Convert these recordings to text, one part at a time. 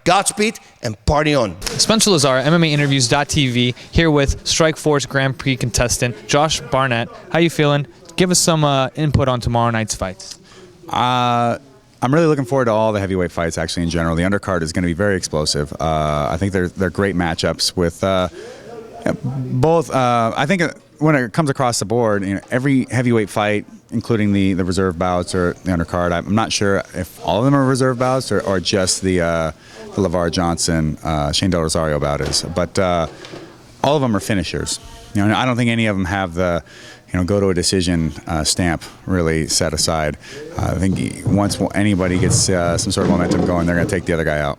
Godspeed and party on. Spencer Lazar, MMAinterviews.tv, here with Strikeforce Grand Prix contestant Josh Barnett. How you feeling? Give us some input on tomorrow night's fights. I'm really looking forward to all the heavyweight fights, actually, in general. The undercard is going to be very explosive. I think they're great matchups with both. I think when it comes across the board, every heavyweight fight, including the reserve bouts or the undercard, I'm not sure if all of them are reserve bouts or just the LeVar Johnson, Shane Del Rosario bout is. But all of them are finishers. I don't think any of them have the go to a decision stamp really set aside. I think once anybody gets some sort of momentum going, they're going to take the other guy out.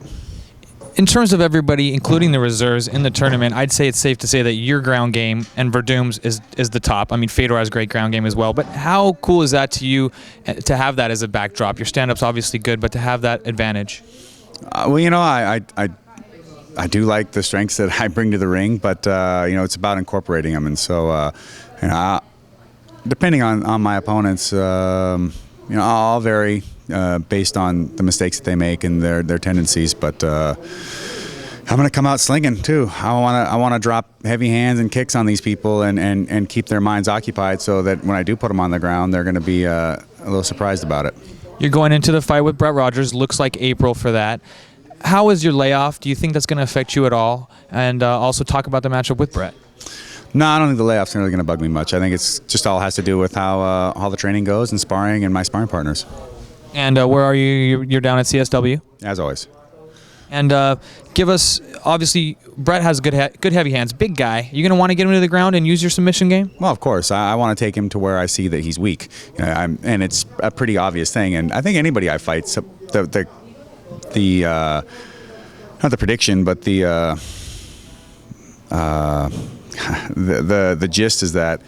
In terms of everybody, including the reserves in the tournament, I'd say it's safe to say that your ground game and Verdum's is the top. I mean, Fedor has great ground game as well. But how cool is that to you to have that as a backdrop? Your stand-up's obviously good, but to have that advantage? I do like the strengths that I bring to the ring, but it's about incorporating them. And so, depending on my opponents, I'll vary based on the mistakes that they make and their tendencies. But I'm going to come out slinging too. I want to drop heavy hands and kicks on these people and keep their minds occupied, so that when I do put them on the ground, they're going to be a little surprised about it. You're going into the fight with Brett Rogers. Looks like April for that. How is your layoff? Do you think that's going to affect you at all? And also talk about the matchup with Brett. No, I don't think the layoff's really going to bug me much. I think it's just all has to do with how the training goes and sparring and my sparring partners. And where are you? You're down at CSW? As always. And give us, obviously, Brett has good heavy hands, big guy. You going to want to get him to the ground and use your submission game? Well, of course. I want to take him to where I see that he's weak. And it's a pretty obvious thing. And I think anybody I fight, not the prediction, but the gist is that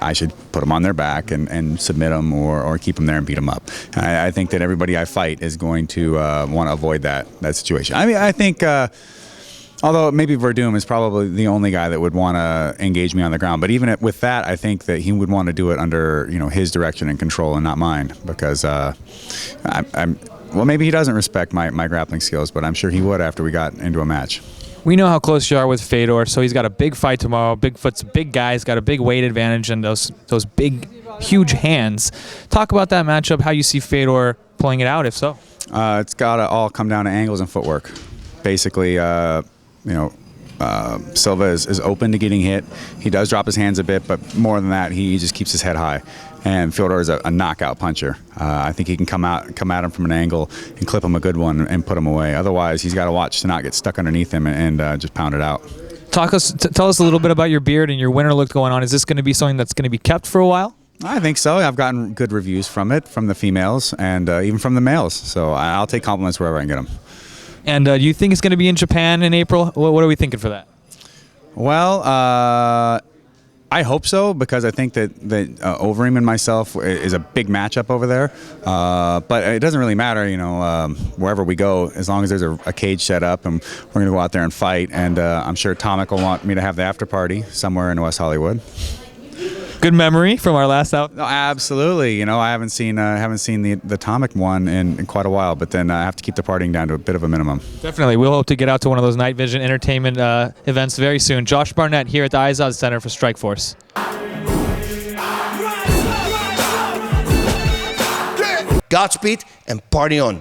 I should put them on their back and submit them or keep them there and beat them up. I think that everybody I fight is going to want to avoid that situation. I mean, I think, although maybe Verdum is probably the only guy that would want to engage me on the ground, but even with that, I think that he would want to do it under his direction and control and not mine, because well, maybe he doesn't respect my grappling skills, but I'm sure he would after we got into a match. We know how close you are with Fedor, so he's got a big fight tomorrow. Bigfoot's a big guy. He's got a big weight advantage and those big, huge hands. Talk about that matchup, how you see Fedor pulling it out, if so. It's got to all come down to angles and footwork. Basically, Silva is open to getting hit. He does drop his hands a bit, but more than that, he just keeps his head high. And Fedor is a knockout puncher. I think he can come at him from an angle and clip him a good one and put him away. Otherwise, he's got to watch to not get stuck underneath him and just pound it out. Tell us a little bit about your beard and your winter look going on. Is this going to be something that's going to be kept for a while? I think so. I've gotten good reviews from it, from the females and even from the males. So I'll take compliments wherever I can get them. And do you think it's going to be in Japan in April? What are we thinking for that? Well, I hope so, because I think that Overeem and myself is a big matchup over there. But it doesn't really matter, wherever we go, as long as there's a cage set up and we're going to go out there and fight. And I'm sure Tomic will want me to have the after party somewhere in West Hollywood. Good memory from our last out. No, absolutely. I haven't seen the Tomic one in quite a while, but then I have to keep the partying down to a bit of a minimum. Definitely. We'll hope to get out to one of those night vision entertainment events very soon. Josh Barnett here at the Izod Center for Strikeforce. Godspeed and party on.